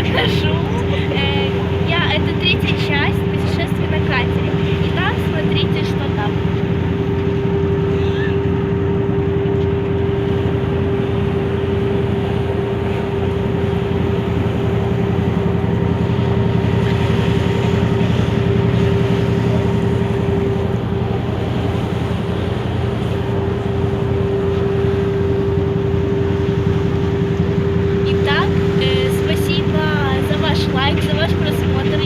покажу. Это третья часть путешествия на катере. Итак, смотрите, что там. Итак, спасибо за ваш лайк, за ваш просмотр.